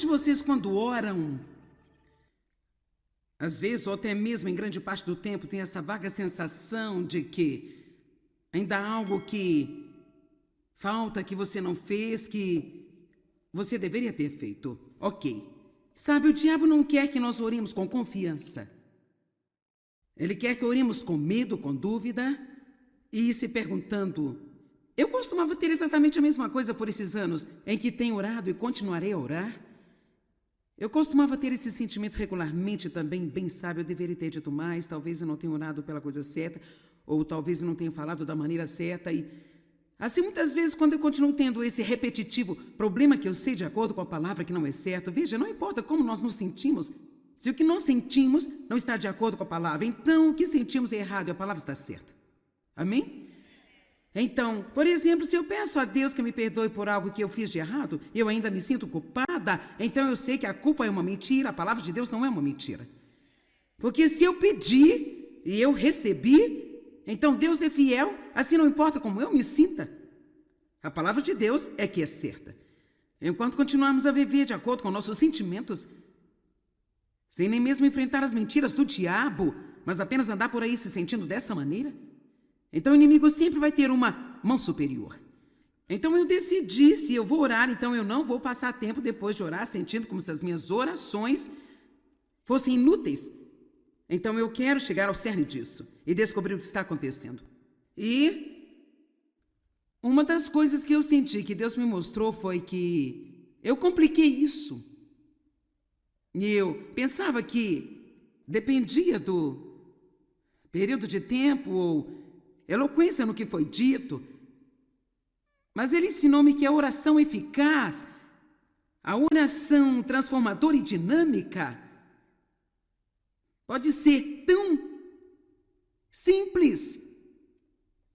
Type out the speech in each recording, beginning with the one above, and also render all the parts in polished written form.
de vocês, quando oram, às vezes, ou até mesmo em grande parte do tempo, tem essa vaga sensação de que ainda há algo que falta, que você não fez, que você deveria ter feito? Ok. Sabe, o diabo não quer que nós oremos com confiança. Ele quer que oremos com medo, com dúvida e se perguntando. Eu costumava ter exatamente a mesma coisa por esses anos em que tenho orado e continuarei a orar. Eu costumava ter esse sentimento regularmente também, bem sabe, eu deveria ter dito mais, talvez eu não tenha orado pela coisa certa, ou talvez eu não tenha falado da maneira certa. E assim, muitas vezes, quando eu continuo tendo esse repetitivo problema que eu sei de acordo com a palavra que não é certo, veja, não importa como nós nos sentimos, se o que nós sentimos não está de acordo com a palavra, então o que sentimos é errado e a palavra está certa. Amém? Então, por exemplo, se eu peço a Deus que me perdoe por algo que eu fiz de errado, eu ainda me sinto culpada, então eu sei que a culpa é uma mentira, a palavra de Deus não é uma mentira. Porque se eu pedi e eu recebi, então Deus é fiel, assim não importa como eu me sinta. A palavra de Deus é que é certa. Enquanto continuarmos a viver de acordo com nossos sentimentos, sem nem mesmo enfrentar as mentiras do diabo, mas apenas andar por aí se sentindo dessa maneira, então o inimigo sempre vai ter uma mão superior. Então eu decidi, se eu vou orar, então eu não vou passar tempo depois de orar sentindo como se as minhas orações fossem inúteis. Então eu quero chegar ao cerne disso e descobrir o que está acontecendo. E uma das coisas que eu senti que Deus me mostrou foi que eu compliquei isso. E eu pensava que dependia do período de tempo ou eloquência no que foi dito, mas ele ensinou-me que a oração eficaz, a oração transformadora e dinâmica, pode ser tão simples,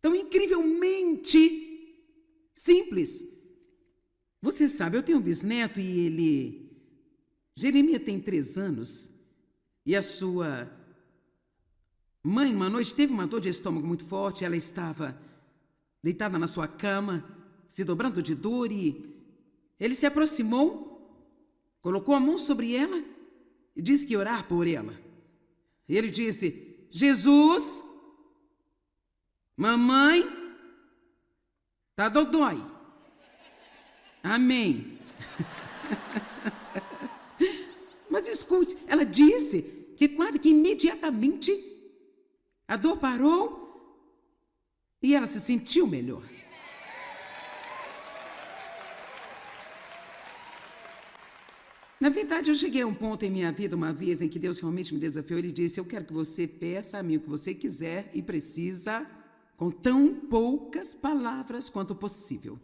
tão incrivelmente simples. Você sabe, eu tenho um bisneto e Jeremias tem 3 anos, e a sua mãe, uma noite, teve uma dor de estômago muito forte, ela estava deitada na sua cama, se dobrando de dor, e ele se aproximou, colocou a mão sobre ela e disse que ia orar por ela. E ele disse: Jesus, mamãe, tá dodói. Amém. Mas escute, ela disse que quase que imediatamente a dor parou e ela se sentiu melhor. Na verdade, eu cheguei a um ponto em minha vida uma vez em que Deus realmente me desafiou. Ele disse: eu quero que você peça a mim o que você quiser e precisa com tão poucas palavras quanto possível.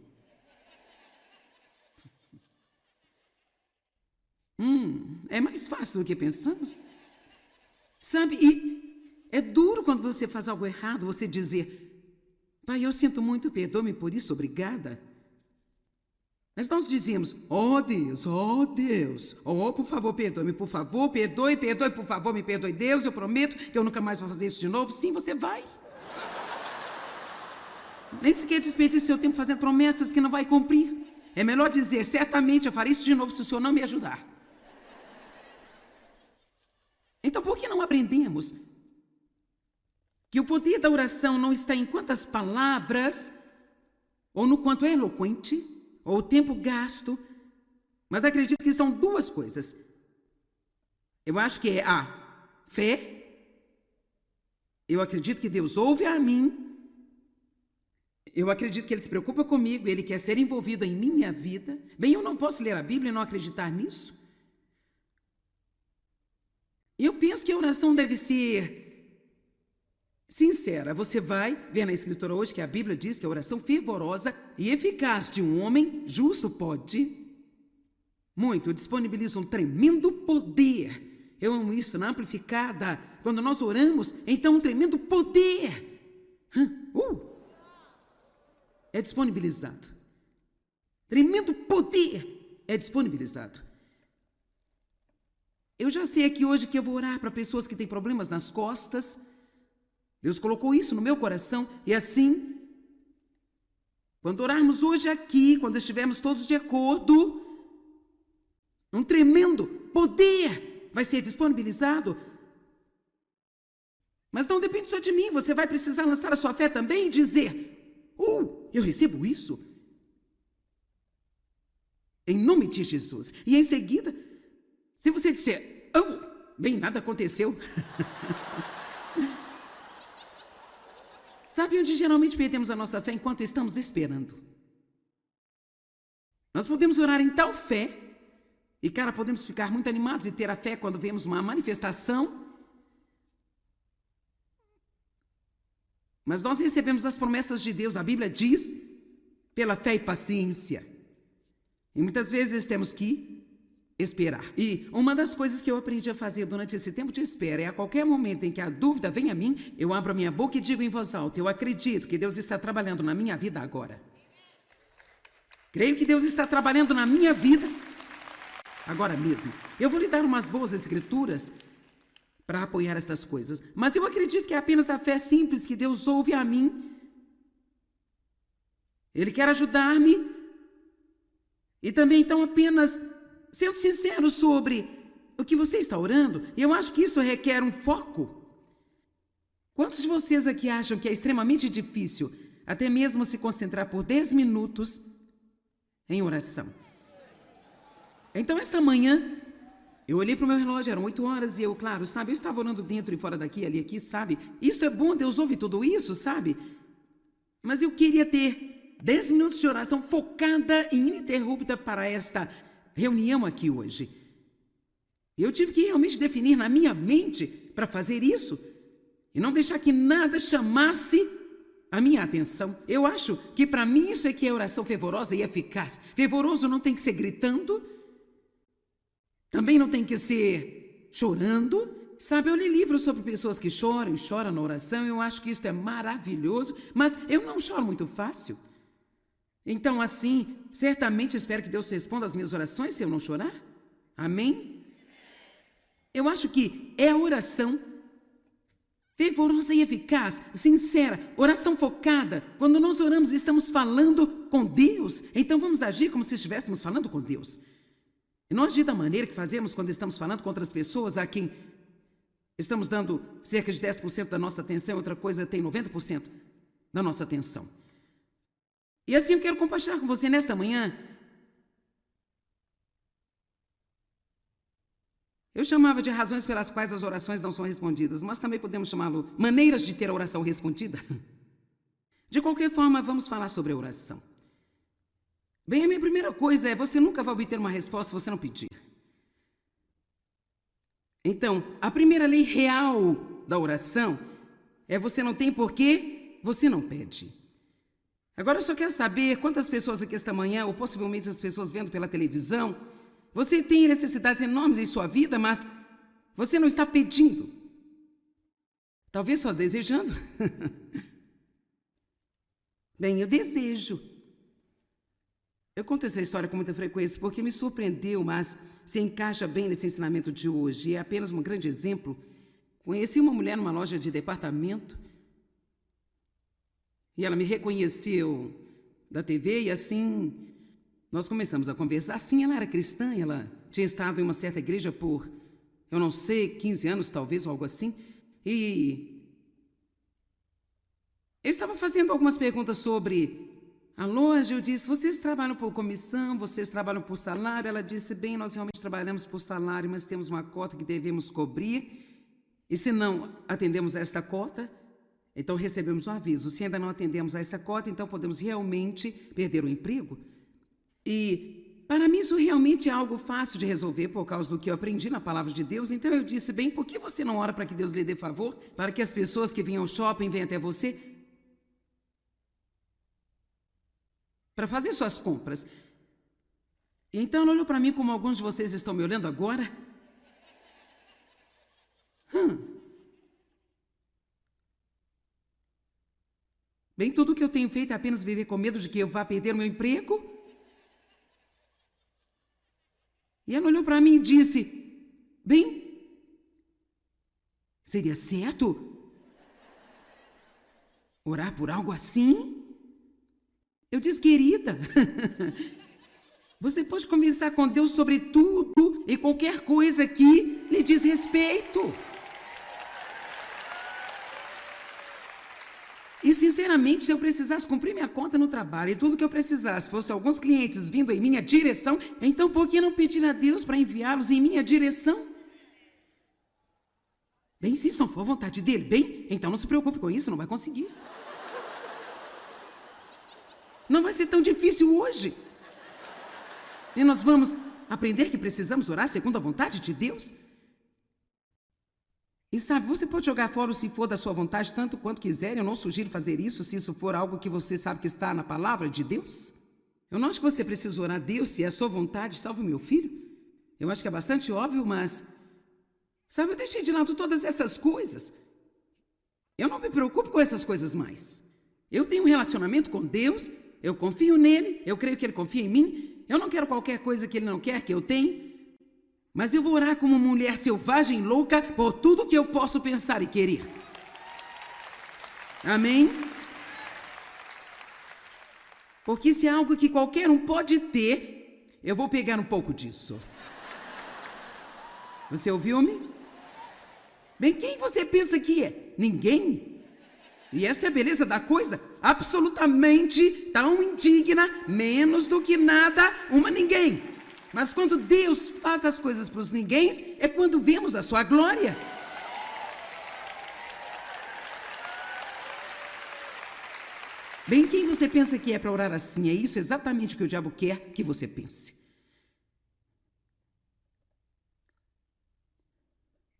É mais fácil do que pensamos. Sabe, e é duro quando você faz algo errado, você dizer: Pai, eu sinto muito, perdoe-me por isso, obrigada. Mas nós dizíamos: oh Deus, oh, por favor, perdoe-me, por favor, perdoe, por favor, me perdoe, Deus, eu prometo que eu nunca mais vou fazer isso de novo. Sim, você vai. Nem sequer desperdice seu tempo fazendo promessas que não vai cumprir. É melhor dizer: certamente eu farei isso de novo se o Senhor não me ajudar. Então, por que não aprendemos que o poder da oração não está em quantas palavras, ou no quanto é eloquente, ou o tempo gasto, mas acredito que são 2 coisas. Eu acho que é a fé. Eu acredito que Deus ouve a mim. Eu acredito que Ele se preocupa comigo, Ele quer ser envolvido em minha vida. Bem, eu não posso ler a Bíblia e não acreditar nisso. Eu penso que a oração deve ser sincera. Você vai ver na Escritura hoje que a Bíblia diz que a oração fervorosa e eficaz de um homem justo pode muito, disponibiliza um tremendo poder. Eu amo isso na Amplificada. Quando nós oramos, então um tremendo poder é disponibilizado. Tremendo poder é disponibilizado. Eu já sei aqui hoje que eu vou orar para pessoas que têm problemas nas costas. Deus colocou isso no meu coração. E assim, quando orarmos hoje aqui, quando estivermos todos de acordo, Um tremendo poder vai ser disponibilizado. Mas não depende só de mim. Você vai precisar lançar a sua fé também e dizer: eu recebo isso. Em nome de Jesus. E em seguida, se você disser: bem, nada aconteceu. Sabe onde geralmente perdemos a nossa fé? Enquanto estamos esperando. Nós podemos orar em tal fé, e podemos ficar muito animados e ter a fé quando vemos uma manifestação. Mas nós recebemos as promessas de Deus, a Bíblia diz, pela fé e paciência. E muitas vezes temos que esperar. E uma das coisas que eu aprendi a fazer durante esse tempo de espera é a qualquer momento em que a dúvida vem a mim, eu abro a minha boca e digo em voz alta: eu acredito que Deus está trabalhando na minha vida agora. Creio que Deus está trabalhando na minha vida agora mesmo. Eu vou lhe dar umas boas escrituras para apoiar estas coisas. Mas eu acredito que é apenas a fé simples que Deus ouve a mim. Ele quer ajudar-me. E também, então, apenas sendo sincero sobre o que você está orando. Eu acho que isso requer um foco. Quantos de vocês aqui acham que é extremamente difícil até mesmo se concentrar por 10 minutos em oração? Então, esta manhã, eu olhei para o meu relógio, eram 8 horas, e eu estava orando dentro e fora daqui, ali, aqui, sabe? Isso é bom, Deus ouve tudo isso, sabe? Mas eu queria ter 10 minutos de oração focada e ininterrupta para esta reunião aqui hoje. Eu tive que realmente definir na minha mente para fazer isso e não deixar que nada chamasse a minha atenção. Eu acho que para mim isso é que é oração fervorosa e eficaz. Fervoroso não tem que ser gritando, também não tem que ser chorando. Sabe, eu li livros sobre pessoas que choram e choram na oração. Eu acho que isso é maravilhoso, mas eu não choro muito fácil. Então, assim, certamente espero que Deus responda às minhas orações se eu não chorar. Amém? Eu acho que é a oração fervorosa e eficaz, sincera, oração focada. Quando nós oramos, estamos falando com Deus. Então, vamos agir como se estivéssemos falando com Deus. E não agir da maneira que fazemos quando estamos falando com outras pessoas a quem estamos dando cerca de 10% da nossa atenção, outra coisa tem 90% da nossa atenção. E assim eu quero compartilhar com você nesta manhã. Eu chamava de razões pelas quais as orações não são respondidas, mas também podemos chamá-lo maneiras de ter a oração respondida. De qualquer forma, vamos falar sobre a oração. Bem, a minha primeira coisa é: você nunca vai obter uma resposta se você não pedir. Então, a primeira lei real da oração é: você não tem porque você não pede. Agora eu só quero saber quantas pessoas aqui esta manhã, ou possivelmente as pessoas vendo pela televisão, você tem necessidades enormes em sua vida, mas você não está pedindo. Talvez só desejando. Bem, eu desejo. Eu conto essa história com muita frequência porque me surpreendeu, mas se encaixa bem nesse ensinamento de hoje. É apenas um grande exemplo. Conheci uma mulher numa loja de departamento e ela me reconheceu da TV e assim nós começamos a conversar. Sim, ela era cristã, ela tinha estado em uma certa igreja por, eu não sei, 15 anos talvez, ou algo assim. E eu estava fazendo algumas perguntas sobre a loja. Eu disse: vocês trabalham por comissão, vocês trabalham por salário? Ela disse: bem, nós realmente trabalhamos por salário, mas temos uma cota que devemos cobrir. E se não atendemos a esta cota, então recebemos um aviso. Se ainda não atendemos a essa cota, então podemos realmente perder o emprego. E para mim isso realmente é algo fácil de resolver por causa do que eu aprendi na palavra de Deus. Então eu disse: bem, por que você não ora para que Deus lhe dê favor? Para que as pessoas que vêm ao shopping venham até você para fazer suas compras. Então ela olhou para mim como alguns de vocês estão me olhando agora. Bem, tudo o que eu tenho feito é apenas viver com medo de que eu vá perder o meu emprego? E ela olhou para mim e disse: bem, seria certo orar por algo assim? Eu disse: querida, Você pode conversar com Deus sobre tudo e qualquer coisa que lhe diz respeito. E, sinceramente, se eu precisasse cumprir minha conta no trabalho e tudo que eu precisasse fosse alguns clientes vindo em minha direção, então por que não pedir a Deus para enviá-los em minha direção? Bem, se isso não for a vontade dele, bem, então não se preocupe com isso, não vai conseguir. Não vai ser tão difícil hoje. E nós vamos aprender que precisamos orar segundo a vontade de Deus. E sabe, você pode jogar fora o se for da sua vontade tanto quanto quiser. Eu não sugiro fazer isso se isso for algo que você sabe que está na palavra de Deus. Eu não acho que você precisa orar a Deus se é a sua vontade, salve meu filho. Eu acho que é bastante óbvio, mas... Sabe, eu deixei de lado todas essas coisas. Eu não me preocupo com essas coisas mais. Eu tenho um relacionamento com Deus, eu confio nele, eu creio que ele confia em mim. Eu não quero qualquer coisa que ele não quer que eu tenha. Mas eu vou orar como mulher selvagem e louca por tudo que eu posso pensar e querer. Amém? Porque se é algo que qualquer um pode ter, eu vou pegar um pouco disso. Você ouviu-me? Bem, quem você pensa que é? Ninguém. E essa é a beleza da coisa, absolutamente tão indigna, menos do que nada, uma ninguém. Mas quando Deus faz as coisas para os ninguéms, é quando vemos a sua glória. Bem, quem você pensa que é para orar assim? É isso exatamente o que o diabo quer que você pense.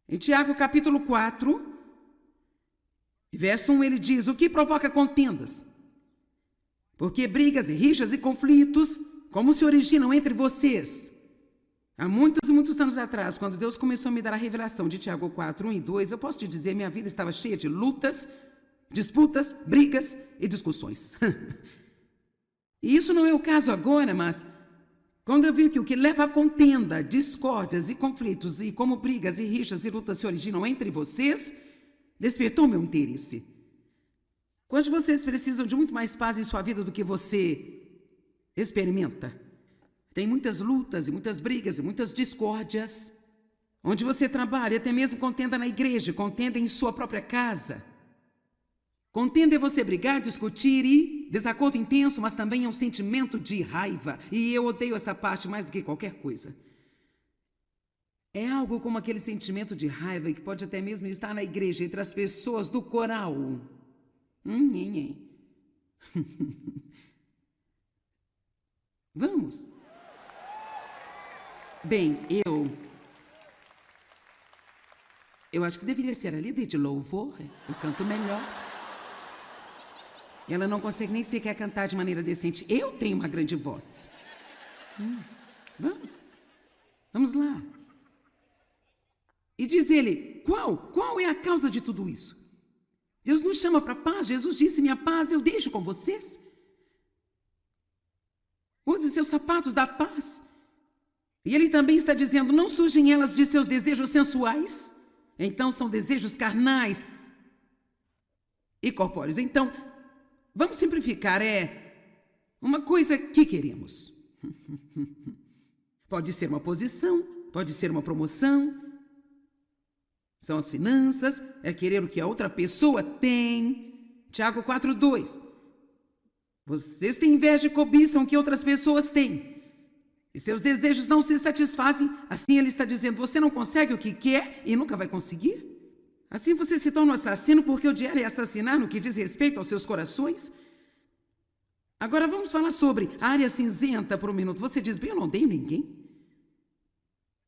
Em Tiago capítulo 4, verso 1, ele diz: o que provoca contendas? Porque brigas e rixas e conflitos, como se originam entre vocês? Há muitos e muitos anos atrás, quando Deus começou a me dar a revelação de Tiago 4, 1 e 2, eu posso te dizer, minha vida estava cheia de lutas, disputas, brigas e discussões. E isso não é o caso agora, mas quando eu vi que o que leva a contenda, discórdias e conflitos, e como brigas e rixas e lutas se originam entre vocês, despertou meu interesse. Quantos de vocês precisam de muito mais paz em sua vida do que você experimenta? Tem muitas lutas e muitas brigas e muitas discórdias. Onde você trabalha, até mesmo contenda na igreja, contenda em sua própria casa. Contenda é você brigar, discutir e desacordo intenso, mas também é um sentimento de raiva. E eu odeio essa parte mais do que qualquer coisa. É algo como aquele sentimento de raiva que pode até mesmo estar na igreja, entre as pessoas do coral. Vamos. Bem, eu acho que deveria ser a líder de louvor. Eu canto melhor. Ela não consegue nem sequer cantar de maneira decente. Eu tenho uma grande voz. Vamos lá. E diz ele, qual é a causa de tudo isso? Deus nos chama para a paz. Jesus disse, minha paz eu deixo com vocês. Use seus sapatos da paz. E ele também está dizendo, não surgem elas de seus desejos sensuais? Então são desejos carnais e corpóreos. Então, vamos simplificar, é uma coisa que queremos. Pode ser uma posição, pode ser uma promoção. São as finanças, é querer o que a outra pessoa tem. Tiago 4:2. Vocês têm inveja e cobiçam o que outras pessoas têm. E seus desejos não se satisfazem. Assim ele está dizendo, você não consegue o que quer e nunca vai conseguir. Assim você se torna um assassino porque o diário é assassinar no que diz respeito aos seus corações. Agora vamos falar sobre a área cinzenta por um minuto. Você diz, bem, eu não odeio ninguém.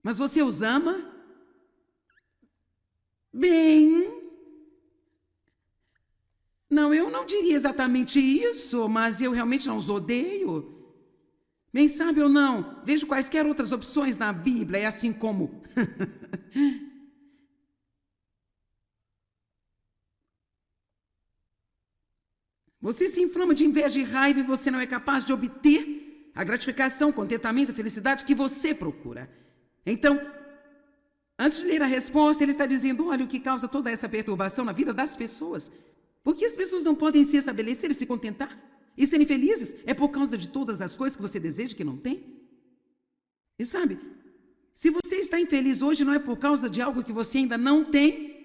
Mas você os ama? Bem... Não, eu não diria exatamente isso, mas eu realmente não os odeio. Bem, sabe ou não, vejo quaisquer outras opções na Bíblia, é assim como... Você se inflama de inveja e raiva e você não é capaz de obter a gratificação, o contentamento, a felicidade que você procura. Então, antes de ler a resposta, ele está dizendo, olha o que causa toda essa perturbação na vida das pessoas. Porque as pessoas não podem se estabelecer e se contentar e serem felizes? É por causa de todas as coisas que você deseja que não tem? E sabe, se você está infeliz hoje, não é por causa de algo que você ainda não tem.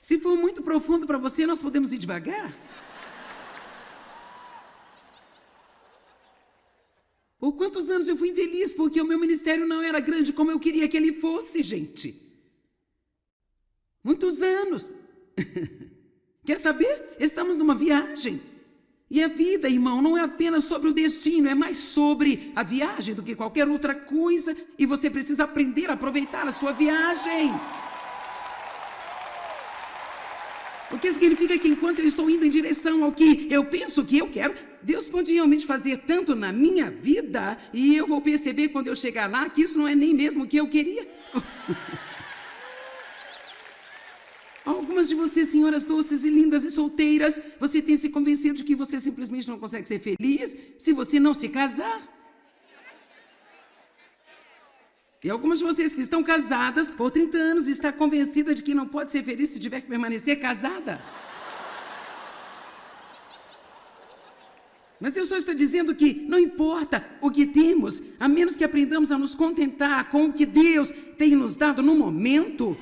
Se for muito profundo para você, nós podemos ir devagar. Por quantos anos eu fui infeliz porque o meu ministério não era grande como eu queria que ele fosse, gente? Muitos anos. Quer saber? Estamos numa viagem. E a vida, irmão, não é apenas sobre o destino, é mais sobre a viagem do que qualquer outra coisa. E você precisa aprender a aproveitar a sua viagem. O que significa que enquanto eu estou indo em direção ao que eu penso que eu quero, Deus pode realmente fazer tanto na minha vida e eu vou perceber quando eu chegar lá que isso não é nem mesmo o que eu queria. Algumas de vocês, senhoras doces e lindas e solteiras, você tem se convencido de que você simplesmente não consegue ser feliz se você não se casar. E algumas de vocês que estão casadas por 30 anos está convencida de que não pode ser feliz se tiver que permanecer casada. Mas eu só estou dizendo que não importa o que temos, a menos que aprendamos a nos contentar com o que Deus tem nos dado no momento.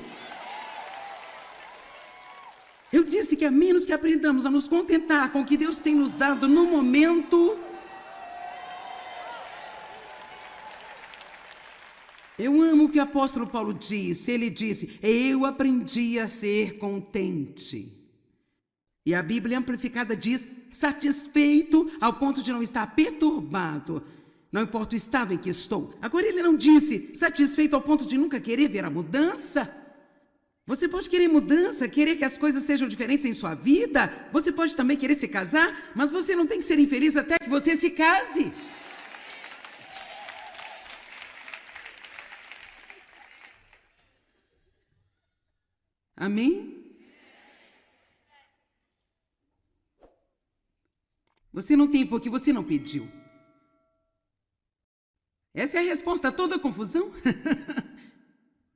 Eu disse que a menos que aprendamos a nos contentar com o que Deus tem nos dado no momento, eu amo o que o apóstolo Paulo disse. Ele disse, eu aprendi a ser contente. E a Bíblia Amplificada diz, satisfeito ao ponto de não estar perturbado. Não importa o estado em que estou. Agora ele não disse, satisfeito ao ponto de nunca querer ver a mudança. Você pode querer mudança, querer que as coisas sejam diferentes em sua vida. Você pode também querer se casar, mas você não tem que ser infeliz até que você se case. Amém? Você não tem porque você não pediu. Essa é a resposta a toda a confusão.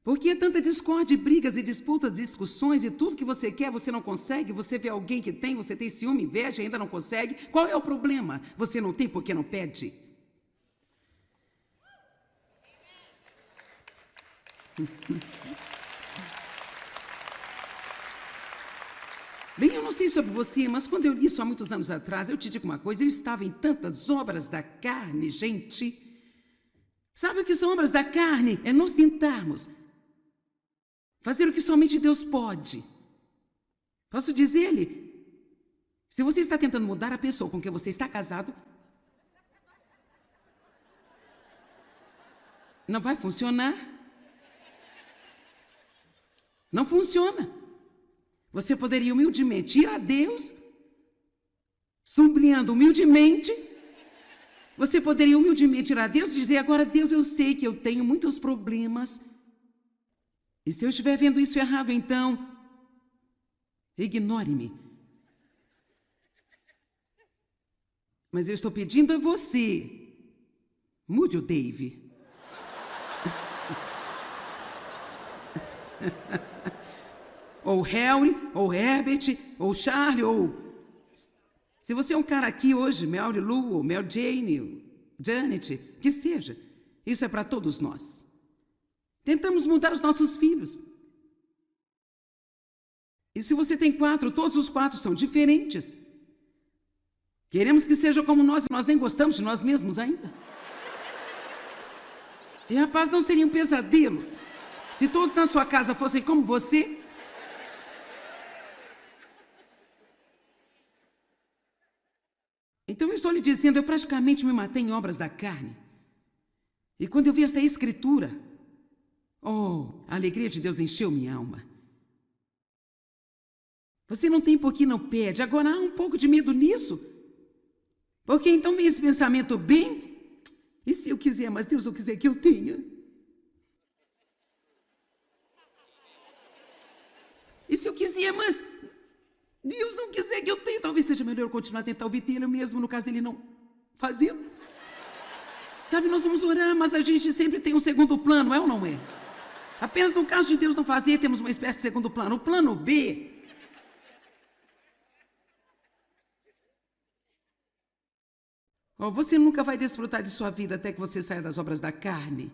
Por que tanta discórdia, brigas e disputas, discussões e tudo que você quer, você não consegue? Você vê alguém que tem, você tem ciúme, inveja e ainda não consegue? Qual é o problema? Você não tem porque não pede. Bem, eu não sei sobre você, mas quando eu li isso há muitos anos atrás, eu te digo uma coisa, eu estava em tantas obras da carne, gente. Sabe o que são obras da carne? É nós tentarmos fazer o que somente Deus pode. Posso dizer-lhe, se você está tentando mudar a pessoa com quem você está casado, não vai funcionar. Não funciona. Você poderia humildemente ir a Deus, sublinhando humildemente. Você poderia humildemente ir a Deus e dizer, agora Deus, eu sei que eu tenho muitos problemas. E se eu estiver vendo isso errado, então, ignore-me. Mas eu estou pedindo a você, mude o Dave. Ou Harry, ou Herbert, ou Charlie, ou... Se você é um cara aqui hoje, Mary Lou, ou Mary Jane, ou Janet, que seja, isso é para todos nós. Tentamos mudar os nossos filhos. E se você tem 4, todos os 4 são diferentes. Queremos que seja como nós, e nós nem gostamos de nós mesmos ainda. E rapaz, não seriam pesadelos se todos na sua casa fossem como você? Então eu estou lhe dizendo, eu praticamente me matei em obras da carne. E quando eu vi esta escritura, oh, a alegria de Deus encheu minha alma. Você não tem por que não pede. Agora há um pouco de medo nisso. Porque então vem esse pensamento bem, e se eu quiser, mas Deus não quiser que eu tenha? E se eu quiser, mas Deus não quiser que eu tenha? Talvez seja melhor eu continuar a tentar obtê-lo mesmo, no caso dele não fazê-lo. Sabe, nós vamos orar, mas a gente sempre tem um segundo plano, é ou não é? Apenas no caso de Deus não fazer, temos uma espécie de segundo plano. O plano B Oh, você nunca vai desfrutar de sua vida até que você saia das obras da carne.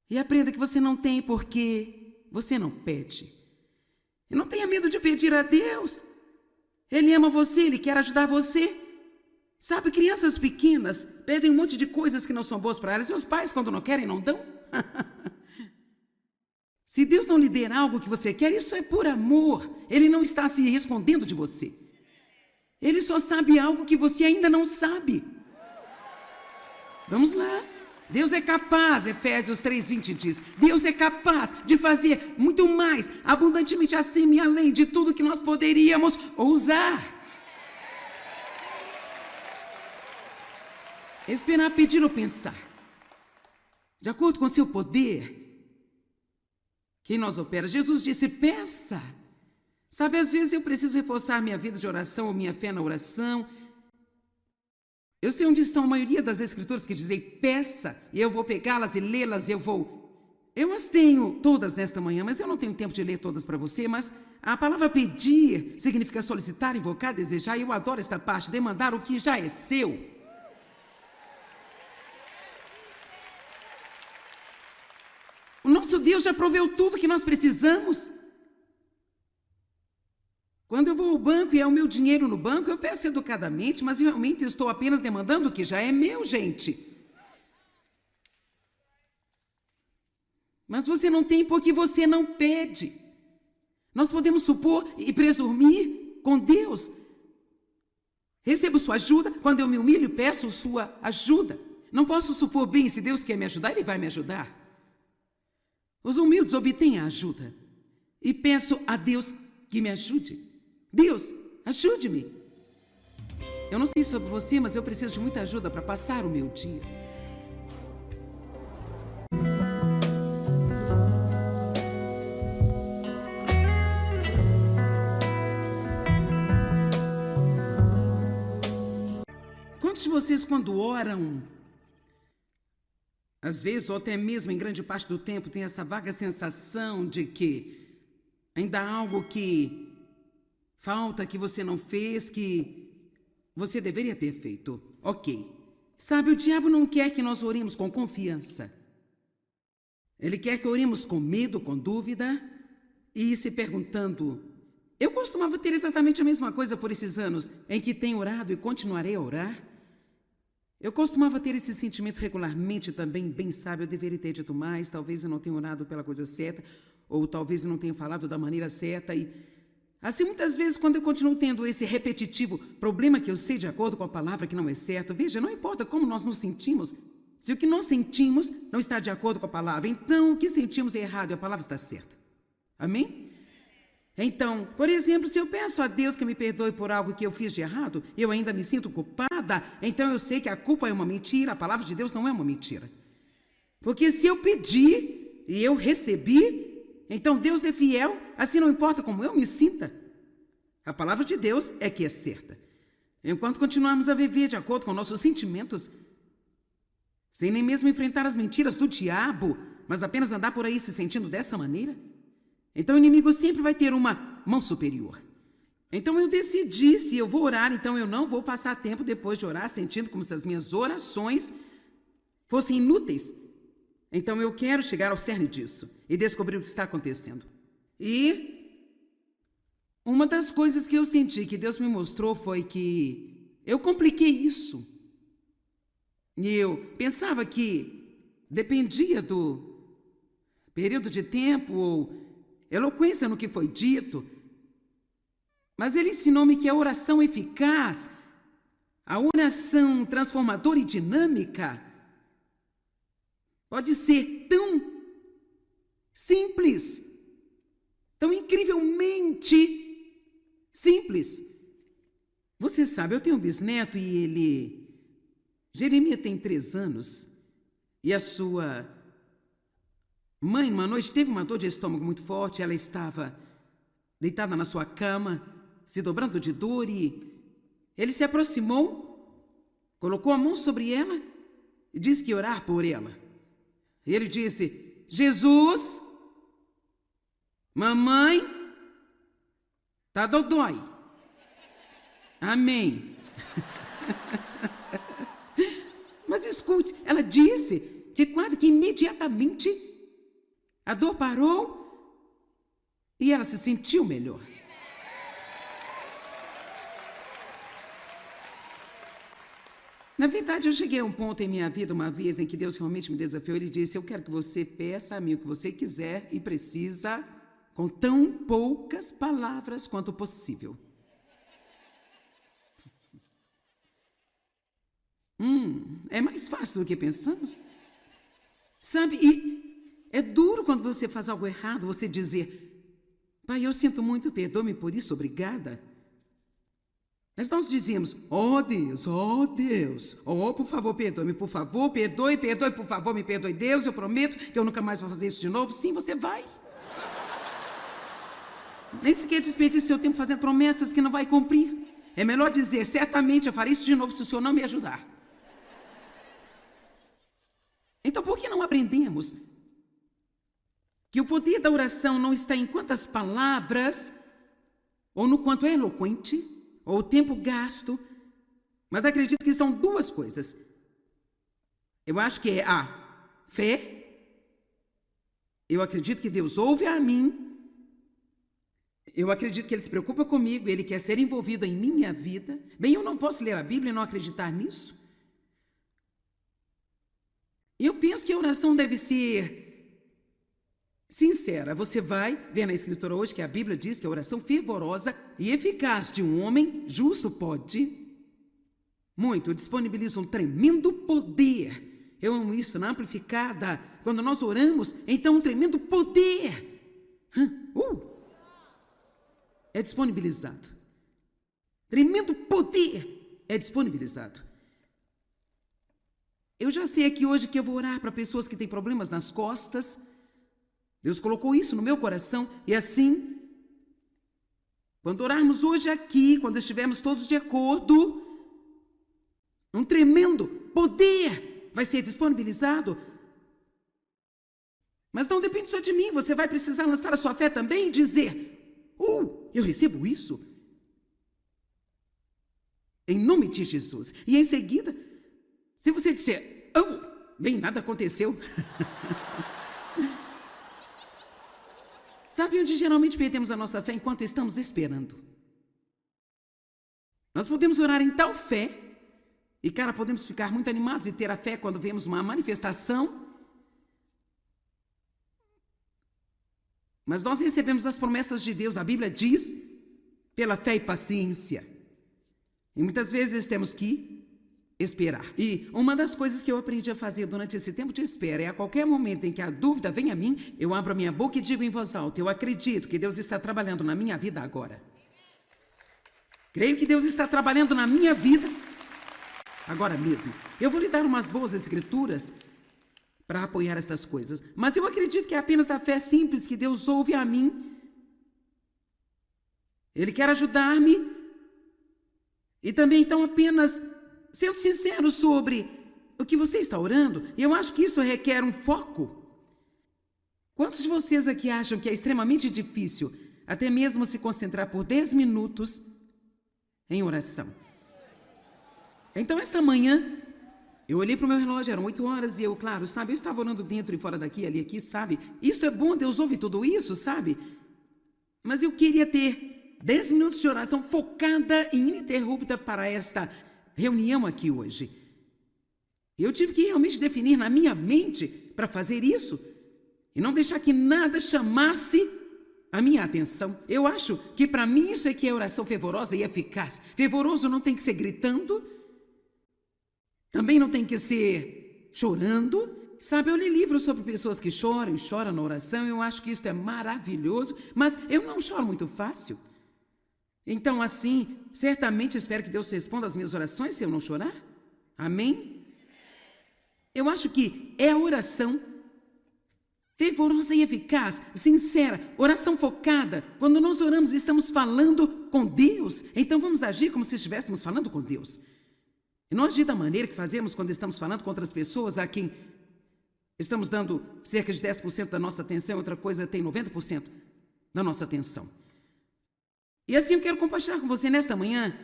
E aprenda que você não tem porque você não pede. E não tenha medo de pedir a Deus. Ele ama você, Ele quer ajudar você. Sabe, crianças pequenas pedem um monte de coisas que não são boas para elas. E os pais, quando não querem, não dão. Se Deus não lhe der algo que você quer, isso é por amor. Ele não está se escondendo de você. Ele só sabe algo que você ainda não sabe. Vamos lá. Deus é capaz, Efésios 3:20 diz, Deus é capaz de fazer muito mais, abundantemente acima e além de tudo que nós poderíamos ousar. Esperar, pedir ou pensar. De acordo com seu poder, quem nos opera. Jesus disse, peça. Sabe, às vezes eu preciso reforçar minha vida de oração ou minha fé na oração. Eu sei onde estão a maioria das escrituras que dizem peça, e eu vou pegá-las e lê-las, eu as tenho todas nesta manhã, mas eu não tenho tempo de ler todas para você, mas a palavra pedir significa solicitar, invocar, desejar, e eu adoro esta parte, demandar o que já é seu. O nosso Deus já proveu tudo que nós precisamos. Quando eu vou ao banco e é o meu dinheiro no banco, eu peço educadamente, mas realmente estou apenas demandando o que já é meu, gente. Mas você não tem porque você não pede. Nós podemos supor e presumir com Deus. Recebo sua ajuda, quando eu me humilho, peço sua ajuda. Não posso supor bem, se Deus quer me ajudar, Ele vai me ajudar. Os humildes obtêm a ajuda. E peço a Deus que me ajude. Deus, ajude-me. Eu não sei sobre você, mas eu preciso de muita ajuda para passar o meu dia. Quantos de vocês, quando oram, às vezes, ou até mesmo em grande parte do tempo, tem essa vaga sensação de que ainda há algo que falta, que você não fez, que você deveria ter feito? Ok. Sabe, o diabo não quer que nós oremos com confiança. Ele quer que oremos com medo, com dúvida e se perguntando. Eu costumava ter exatamente a mesma coisa por esses anos em que tenho orado e continuarei a orar. Eu costumava ter esse sentimento regularmente também, bem sabe, eu deveria ter dito mais, talvez eu não tenha orado pela coisa certa, ou talvez eu não tenha falado da maneira certa e assim, muitas vezes, quando eu continuo tendo esse repetitivo problema que eu sei de acordo com a palavra que não é certo, veja, não importa como nós nos sentimos, se o que nós sentimos não está de acordo com a palavra, então o que sentimos é errado e a palavra está certa. Amém? Então, por exemplo, se eu peço a Deus que me perdoe por algo que eu fiz de errado, eu ainda me sinto culpada, então eu sei que a culpa é uma mentira, a palavra de Deus não é uma mentira. Porque se eu pedir e eu recebi, então Deus é fiel, assim não importa como eu me sinta. A palavra de Deus é que é certa. Enquanto continuarmos a viver de acordo com nossos sentimentos, sem nem mesmo enfrentar as mentiras do diabo, mas apenas andar por aí se sentindo dessa maneira, então o inimigo sempre vai ter uma mão superior. Então eu decidi, se eu vou orar, então eu não vou passar tempo depois de orar sentindo como se as minhas orações fossem inúteis. Então eu quero chegar ao cerne disso e descobrir o que está acontecendo. E uma das coisas que eu senti que Deus me mostrou foi que eu compliquei isso. E eu pensava que dependia do período de tempo ou eloquência no que foi dito. Mas ele ensinou-me que a oração eficaz, a oração transformadora e dinâmica, pode ser tão simples, tão incrivelmente simples. Você sabe, eu tenho um bisneto e Jeremias tem 3 anos, e a sua mãe, uma noite, teve uma dor de estômago muito forte, ela estava deitada na sua cama, se dobrando de dor, e ele se aproximou, colocou a mão sobre ela e disse que ia orar por ela. E ele disse, Jesus, mamãe, tá dodói. Amém. Mas escute, ela disse que quase que imediatamente a dor parou e ela se sentiu melhor. Na verdade, eu cheguei a um ponto em minha vida uma vez em que Deus realmente me desafiou. Ele disse: eu quero que você peça a mim o que você quiser e precisa, com tão poucas palavras quanto possível. É mais fácil do que pensamos. Sabe, e é duro quando você faz algo errado, você dizer: pai, eu sinto muito, perdoe-me por isso, obrigada. Mas nós dizíamos: oh Deus, oh, por favor, perdoe-me, por favor, perdoe, por favor, me perdoe, Deus, eu prometo que eu nunca mais vou fazer isso de novo. Sim, você vai. Nem sequer desperdice seu tempo fazendo promessas que não vai cumprir. É melhor dizer: certamente eu farei isso de novo se o senhor não me ajudar. Então, por que não aprendemos que o poder da oração não está em quantas palavras, ou no quanto é eloquente, ou o tempo gasto, mas acredito que são duas coisas. Eu acho que é a fé. Eu acredito que Deus ouve a mim. Eu acredito que Ele se preocupa comigo, Ele quer ser envolvido em minha vida. Bem, eu não posso ler a Bíblia e não acreditar nisso. E eu penso que a oração deve ser sincera. Você vai ver na Escritura hoje que a Bíblia diz que a oração fervorosa e eficaz de um homem justo pode muito, disponibiliza um tremendo poder. Eu amo isso na Amplificada. Quando nós oramos, então um tremendo poder é disponibilizado. Tremendo poder é disponibilizado. Eu já sei aqui hoje que eu vou orar para pessoas que têm problemas nas costas. Deus colocou isso no meu coração. E assim, quando orarmos hoje aqui, quando estivermos todos de acordo, um tremendo poder vai ser disponibilizado. Mas não depende só de mim. Você vai precisar lançar a sua fé também e dizer: eu recebo isso. Em nome de Jesus. E em seguida, se você disser: bem, nada aconteceu. Sabe onde geralmente perdemos a nossa fé? Enquanto estamos esperando. Nós podemos orar em tal fé, e podemos ficar muito animados e ter a fé quando vemos uma manifestação, mas nós recebemos as promessas de Deus. A Bíblia diz: pela fé e paciência. E muitas vezes temos que esperar. E uma das coisas que eu aprendi a fazer durante esse tempo de espera é, a qualquer momento em que a dúvida vem a mim, eu abro a minha boca e digo em voz alta: eu acredito que Deus está trabalhando na minha vida agora. Creio que Deus está trabalhando na minha vida agora mesmo. Eu vou lhe dar umas boas escrituras para apoiar estas coisas, mas eu acredito que é apenas a fé simples que Deus ouve a mim. Ele quer ajudar-me. E também, então, apenas sendo sincero sobre o que você está orando. Eu acho que isso requer um foco. Quantos de vocês aqui acham que é extremamente difícil até mesmo se concentrar por 10 minutos em oração? Então, esta manhã, eu olhei para o meu relógio, eram 8 horas, e eu estava orando dentro e fora daqui, ali, aqui, sabe? Isso é bom, Deus ouve tudo isso, sabe? Mas eu queria ter 10 minutos de oração focada e ininterrupta para esta reunião aqui hoje. Eu tive que realmente definir na minha mente para fazer isso e não deixar que nada chamasse a minha atenção. Eu acho que para mim isso é que é oração fervorosa e eficaz. Fervoroso não tem que ser gritando, também não tem que ser chorando. Sabe, eu li livros sobre pessoas que choram e choram na oração. Eu acho que isso é maravilhoso, mas eu não choro muito fácil. Então, assim, certamente espero que Deus responda às minhas orações se eu não chorar. Amém? Eu acho que é a oração fervorosa e eficaz, sincera, oração focada. Quando nós oramos, estamos falando com Deus. Então, vamos agir como se estivéssemos falando com Deus. E não agir da maneira que fazemos quando estamos falando com outras pessoas a quem estamos dando cerca de 10% da nossa atenção, outra coisa tem 90% da nossa atenção. E assim eu quero compartilhar com você nesta manhã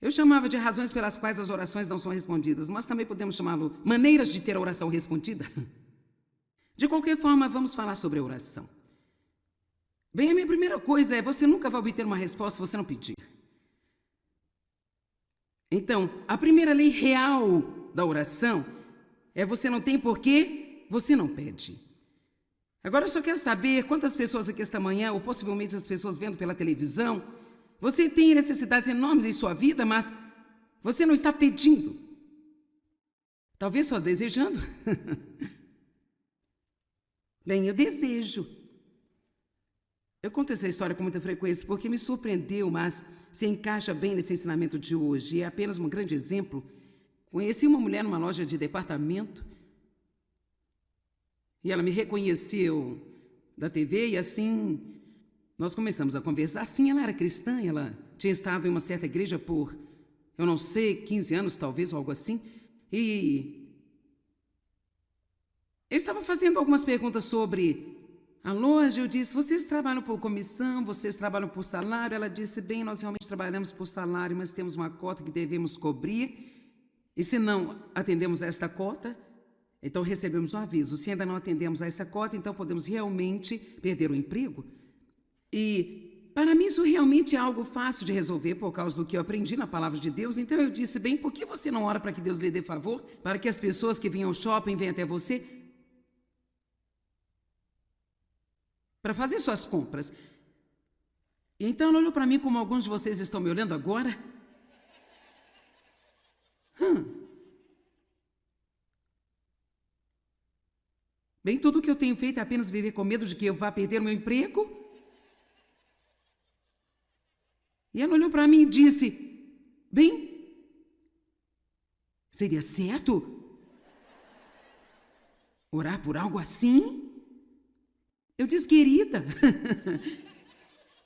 Eu chamava de razões pelas quais as orações não são respondidas, mas também podemos chamá-lo maneiras de ter a oração respondida. De qualquer forma, vamos falar sobre a oração. Bem, a minha primeira coisa é: você nunca vai obter uma resposta se você não pedir. Então, a primeira lei real da oração é: você não tem porque você não pede. Agora eu só quero saber quantas pessoas aqui esta manhã, ou possivelmente as pessoas vendo pela televisão, você tem necessidades enormes em sua vida, mas você não está pedindo. Talvez só desejando. Bem, eu desejo. Eu conto essa história com muita frequência porque me surpreendeu, mas se encaixa bem nesse ensinamento de hoje. É apenas um grande exemplo. Conheci uma mulher numa loja de departamento e ela me reconheceu da TV e assim nós começamos a conversar. Sim, ela era cristã, ela tinha estado em uma certa igreja por, eu não sei, 15 anos talvez, ou algo assim. E eu estava fazendo algumas perguntas sobre a loja. Eu disse: vocês trabalham por comissão, vocês trabalham por salário? Ela disse: bem, nós realmente trabalhamos por salário, mas temos uma cota que devemos cobrir. E se não atendemos a esta cota, então recebemos um aviso. Se ainda não atendemos a essa cota, então podemos realmente perder o emprego. E para mim isso realmente é algo fácil de resolver por causa do que eu aprendi na palavra de Deus. Então eu disse: bem, por que você não ora para que Deus lhe dê favor? Para que as pessoas que vinham ao shopping venham até você para fazer suas compras. E então ela olhou para mim como alguns de vocês estão me olhando agora. Bem, tudo o que eu tenho feito é apenas viver com medo de que eu vá perder meu emprego? E ela olhou para mim e disse: bem, seria certo orar por algo assim? Eu disse: querida,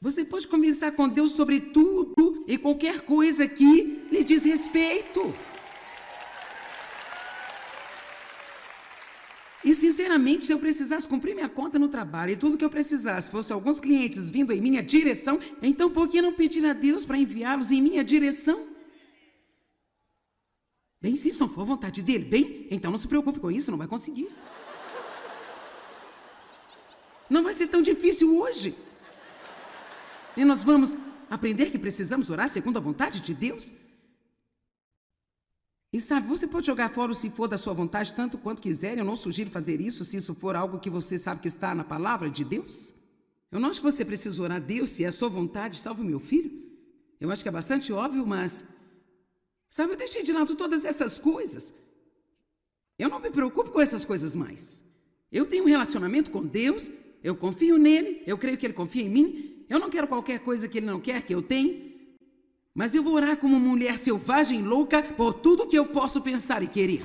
você pode conversar com Deus sobre tudo e qualquer coisa que lhe diz respeito. E, sinceramente, se eu precisasse cumprir minha conta no trabalho e tudo que eu precisasse fosse alguns clientes vindo em minha direção, então por que não pedir a Deus para enviá-los em minha direção? Bem, se isso não for vontade dele, bem, então não se preocupe com isso, não vai conseguir. Não vai ser tão difícil hoje. E nós vamos aprender que precisamos orar segundo a vontade de Deus. E sabe, você pode jogar fora o se for da sua vontade tanto quanto quiser. Eu não sugiro fazer isso se isso for algo que você sabe que está na palavra de Deus. Eu não acho que você precisa orar a Deus se é a sua vontade, salve o meu filho. Eu acho que é bastante óbvio, mas... sabe, eu deixei de lado todas essas coisas. Eu não me preocupo com essas coisas mais. Eu tenho um relacionamento com Deus, eu confio nele, eu creio que ele confia em mim. Eu não quero qualquer coisa que ele não quer que eu tenha. Mas eu vou orar como uma mulher selvagem e louca por tudo que eu posso pensar e querer.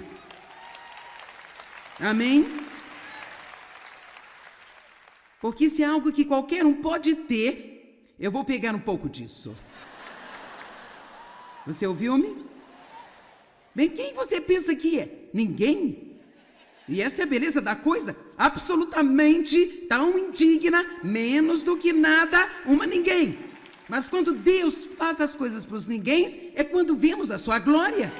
Amém? Porque se é algo que qualquer um pode ter, eu vou pegar um pouco disso. Você ouviu-me? Bem, quem você pensa que é? Ninguém? E esta é a beleza da coisa, absolutamente tão indigna, menos do que nada, uma ninguém. Mas quando Deus faz as coisas para os ninguéms, é quando vemos a sua glória.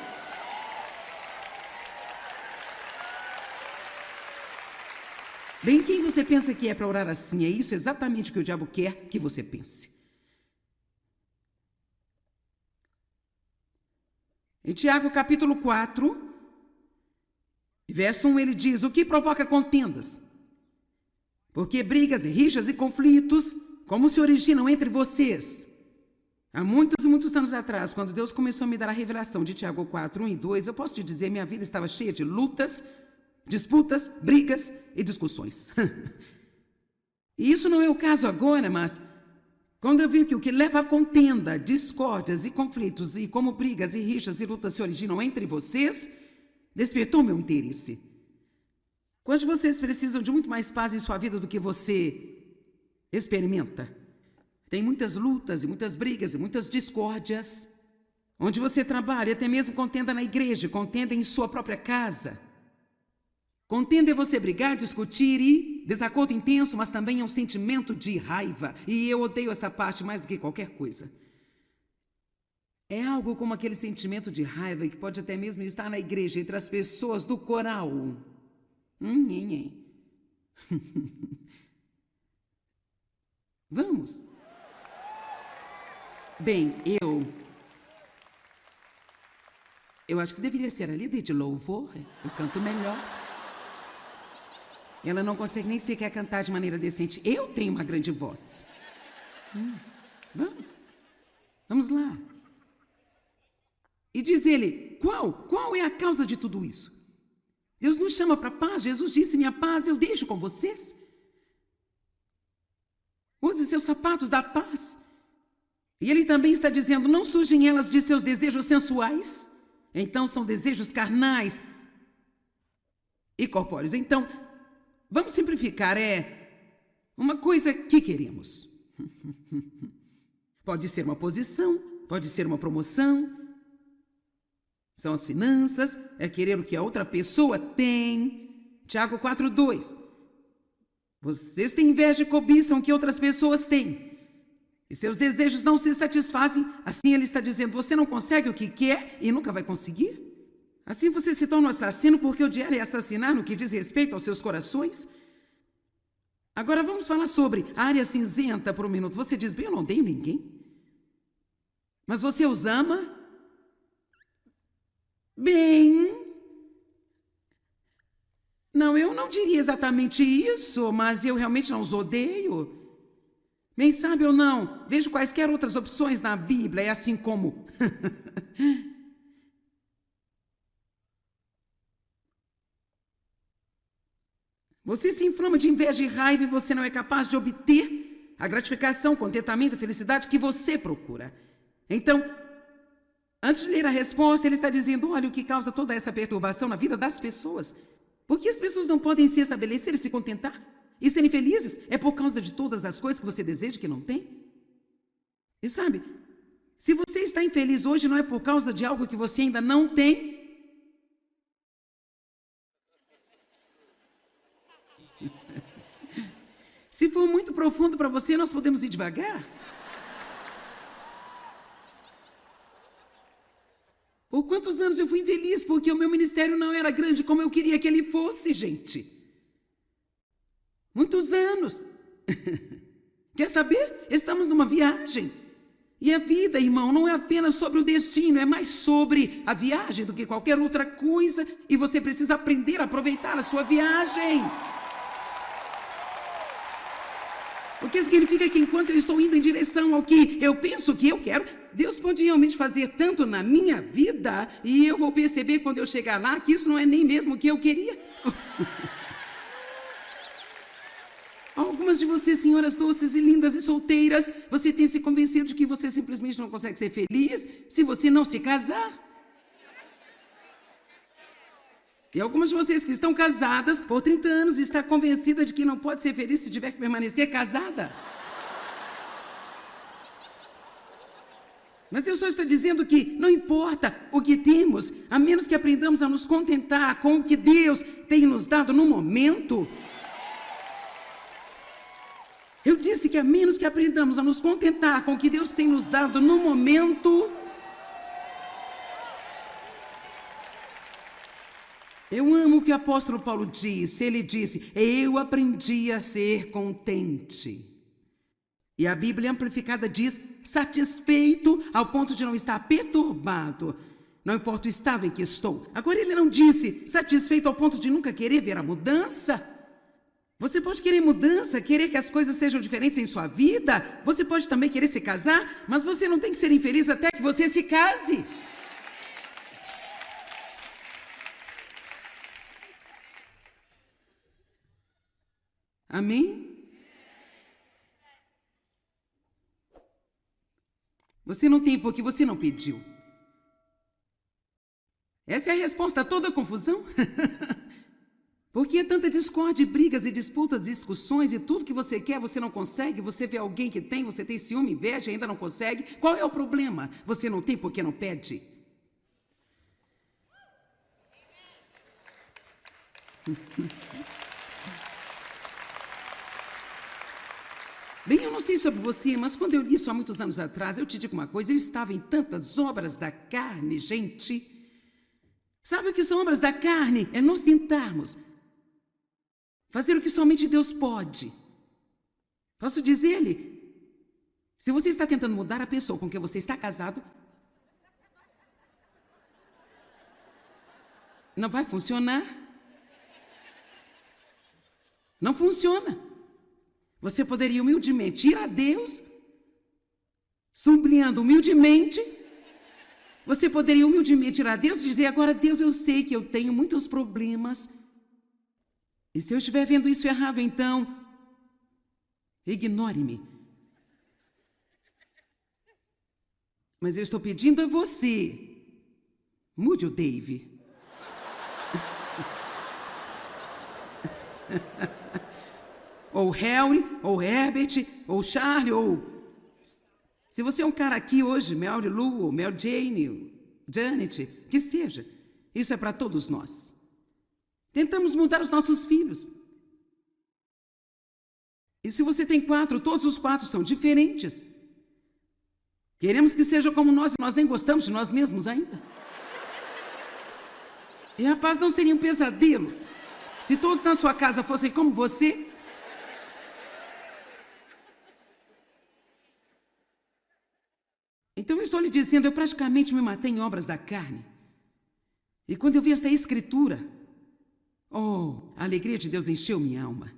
Bem, quem você pensa que é para orar assim? É isso exatamente o que o diabo quer que você pense. Em Tiago capítulo 4, verso 1, ele diz: o que provoca contendas? Porque brigas e rixas e conflitos, como se originam entre vocês? Há muitos e muitos anos atrás, quando Deus começou a me dar a revelação de Tiago 4, 1 e 2, eu posso te dizer, minha vida estava cheia de lutas, disputas, brigas e discussões. E isso não é o caso agora, mas quando eu vi que o que leva a contenda, discórdias e conflitos, e como brigas e rixas e lutas se originam entre vocês, despertou meu interesse. Quantos de vocês precisam de muito mais paz em sua vida do que você experimenta? Tem muitas lutas e muitas brigas e muitas discórdias. Onde você trabalha, até mesmo contenda na igreja, contenda em sua própria casa. Contenda é você brigar, discutir e desacordo intenso, mas também é um sentimento de raiva. E eu odeio essa parte mais do que qualquer coisa. É algo como aquele sentimento de raiva que pode até mesmo estar na igreja, entre as pessoas do coral. Nhen. Vamos. Bem, eu acho que deveria ser a líder de louvor. Eu canto melhor. Ela não consegue nem sequer cantar de maneira decente. Eu tenho uma grande voz. Vamos lá. E diz ele, qual é a causa de tudo isso? Deus nos chama para a paz. Jesus disse, minha paz eu deixo com vocês. Use seus sapatos da paz. E ele também está dizendo, não surgem elas de seus desejos sensuais? Então são desejos carnais e corpóreos. Então, vamos simplificar, uma coisa que queremos. Pode ser uma posição, pode ser uma promoção. São as finanças, é querer o que a outra pessoa tem. Tiago 4:2. Vocês têm inveja e cobiçam o que outras pessoas têm. E seus desejos não se satisfazem. Assim ele está dizendo, você não consegue o que quer e nunca vai conseguir. Assim você se torna um assassino porque odiar é assassinar no que diz respeito aos seus corações. Agora vamos falar sobre a área cinzenta por um minuto. Você diz, bem, eu não odeio ninguém. Mas você os ama? Bem... Não, eu não diria exatamente isso, mas eu realmente não os odeio. Bem, sabe ou não, vejo quaisquer outras opções na Bíblia, é assim como... Você se inflama de inveja e raiva e você não é capaz de obter a gratificação, contentamento e felicidade que você procura. Então, antes de ler a resposta, ele está dizendo, olha o que causa toda essa perturbação na vida das pessoas. Por que as pessoas não podem se estabelecer e se contentar? E serem felizes? É por causa de todas as coisas que você deseja que não tem? E sabe, se você está infeliz hoje, não é por causa de algo que você ainda não tem? Se for muito profundo para você, nós podemos ir devagar. Por quantos anos eu fui infeliz porque o meu ministério não era grande como eu queria que ele fosse, gente? Muitos anos. Quer saber? Estamos numa viagem. E a vida, irmão, não é apenas sobre o destino, é mais sobre a viagem do que qualquer outra coisa. E você precisa aprender a aproveitar a sua viagem. O que significa que enquanto eu estou indo em direção ao que eu penso que eu quero, Deus pode realmente fazer tanto na minha vida e eu vou perceber quando eu chegar lá que isso não é nem mesmo o que eu queria. Algumas de vocês, senhoras doces e lindas e solteiras, você tem se convencido de que você simplesmente não consegue ser feliz se você não se casar. E algumas de vocês que estão casadas por 30 anos está convencida de que não pode ser feliz se tiver que permanecer casada. Mas eu só estou dizendo que não importa o que temos, a menos que aprendamos a nos contentar com o que Deus tem nos dado no momento. Eu disse que a menos que aprendamos a nos contentar com o que Deus tem nos dado no momento... Eu amo o que o apóstolo Paulo disse. Ele disse, eu aprendi a ser contente. E a Bíblia Amplificada diz, satisfeito ao ponto de não estar perturbado. Não importa o estado em que estou. Agora ele não disse, satisfeito ao ponto de nunca querer ver a mudança. Você pode querer mudança, querer que as coisas sejam diferentes em sua vida. Você pode também querer se casar, mas você não tem que ser infeliz até que você se case. Amém? Você não tem porque você não pediu. Essa é a resposta a toda a confusão? Por que é tanta discórdia, brigas e disputas, discussões e tudo que você quer, você não consegue? Você vê alguém que tem, você tem ciúme, inveja e ainda não consegue? Qual é o problema? Você não tem porque não pede. Bem, eu não sei sobre você, mas quando eu li isso há muitos anos atrás, eu te digo uma coisa, eu estava em tantas obras da carne, gente. Sabe o que são obras da carne? É nós tentarmos fazer o que somente Deus pode. Posso dizer-lhe, se você está tentando mudar a pessoa com quem você está casado, não vai funcionar. Não funciona. Você poderia humildemente ir a Deus, sublinhando humildemente. Você poderia humildemente ir a Deus e dizer: agora, Deus, eu sei que eu tenho muitos problemas. E se eu estiver vendo isso errado, então, ignore-me. Mas eu estou pedindo a você, mude o Dave. Ou Harry, ou Herbert, ou Charlie, ou... Se você é um cara aqui hoje, Mary Lou, ou Mary Jane, ou Janet, que seja, isso é para todos nós. Tentamos mudar os nossos filhos. E se você tem 4, todos os 4 são diferentes. Queremos que seja como nós, e nós nem gostamos de nós mesmos ainda. E a paz não seria um pesadelo se todos na sua casa fossem como você. Então eu estou lhe dizendo, eu praticamente me matei em obras da carne. E quando eu vi esta escritura, a alegria de Deus encheu minha alma.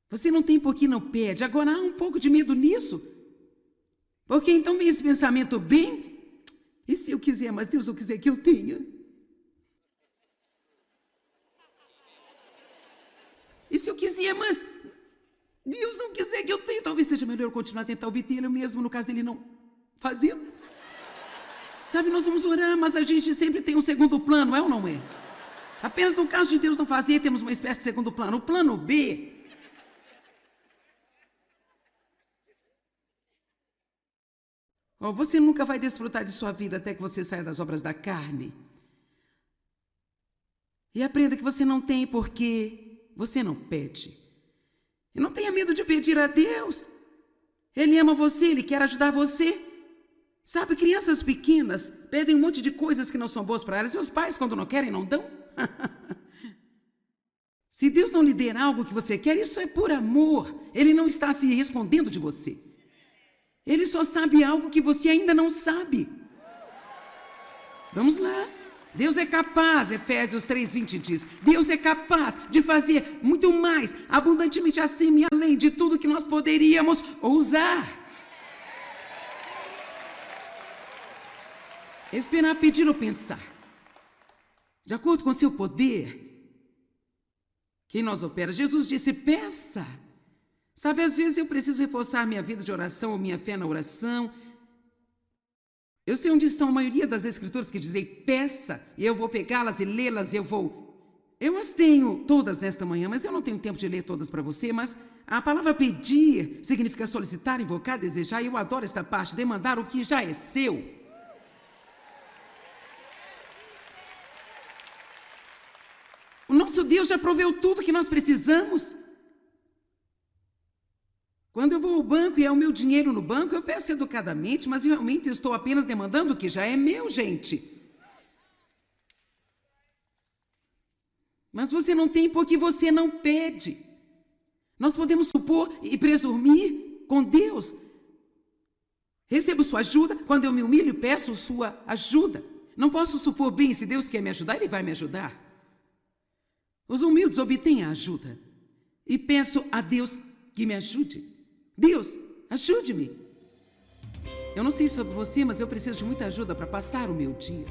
Você não tem por que não pede. Agora há um pouco de medo nisso. Porque então vem esse pensamento bem, e se eu quiser, mas Deus não quiser que eu tenha? E se eu quiser, mas Deus não quiser que eu tenha? Talvez seja melhor eu continuar a tentar obter mesmo, no caso dele não fazê-lo. Sabe, nós vamos orar, mas a gente sempre tem um segundo plano, é ou não é? Apenas no caso de Deus não fazer, temos uma espécie de segundo plano. O plano B... você nunca vai desfrutar de sua vida até que você saia das obras da carne. E aprenda que você não tem porque você não pede. E não tenha medo de pedir a Deus. Ele ama você, Ele quer ajudar você. Sabe, crianças pequenas pedem um monte de coisas que não são boas para elas. E os pais, quando não querem, não dão. Se Deus não lhe der algo que você quer, isso é por amor. Ele não está se escondendo de você. Ele só sabe algo que você ainda não sabe. Vamos lá. Deus é capaz, Efésios 3:20 diz, Deus é capaz de fazer muito mais, abundantemente acima e além de tudo que nós poderíamos ousar. Esperar, pedir ou pensar. De acordo com seu poder, quem nós opera? Jesus disse, peça. Sabe, às vezes eu preciso reforçar minha vida de oração ou minha fé na oração. Eu sei onde estão a maioria das escrituras que dizem peça, e eu vou pegá-las e lê-las, eu as tenho todas nesta manhã, mas eu não tenho tempo de ler todas para você, mas a palavra pedir significa solicitar, invocar, desejar, e eu adoro esta parte, demandar o que já é seu. O nosso Deus já proveu tudo que nós precisamos. Quando eu vou ao banco e é o meu dinheiro no banco, eu peço educadamente, mas realmente estou apenas demandando o que já é meu, gente. Mas você não tem porque você não pede. Nós podemos supor e presumir com Deus. Recebo sua ajuda, quando eu me humilho, peço sua ajuda. Não posso supor bem, se Deus quer me ajudar, Ele vai me ajudar. Os humildes obtêm a ajuda. E peço a Deus que me ajude. Deus, ajude-me. Eu não sei sobre você, mas eu preciso de muita ajuda para passar o meu dia.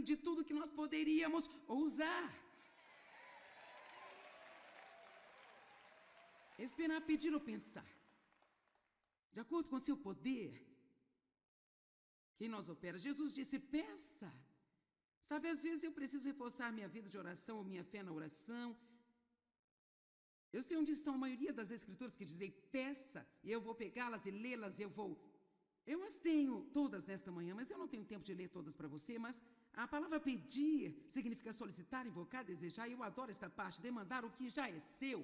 além de tudo que nós poderíamos ousar. Esperar, pedir ou pensar. De acordo com seu poder, quem nós opera. Jesus disse, peça. Sabe, às vezes eu preciso reforçar minha vida de oração ou minha fé na oração. Eu sei onde estão a maioria das escrituras que dizem peça, e eu vou pegá-las e lê-las, eu as tenho todas nesta manhã, mas eu não tenho tempo de ler todas para você, mas a palavra pedir significa solicitar, invocar, desejar, e eu adoro esta parte, demandar o que já é seu.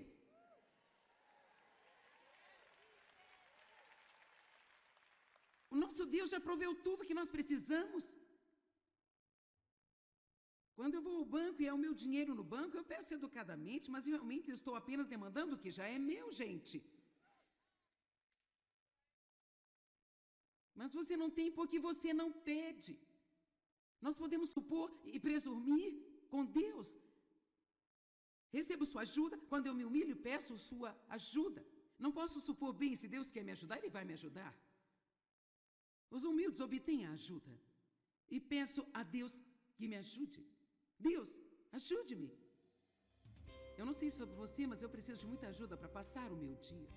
O nosso Deus já proveu tudo que nós precisamos. Quando eu vou ao banco e é o meu dinheiro no banco, eu peço educadamente, mas realmente estou apenas demandando o que já é meu, gente. Mas você não tem porque você não pede. Nós podemos supor e presumir com Deus. Recebo sua ajuda, quando eu me humilho, peço sua ajuda. Não posso supor, bem, se Deus quer me ajudar, Ele vai me ajudar. Os humildes obtêm a ajuda. E peço a Deus que me ajude. Deus, ajude-me. Eu não sei sobre você, mas eu preciso de muita ajuda para passar o meu dia.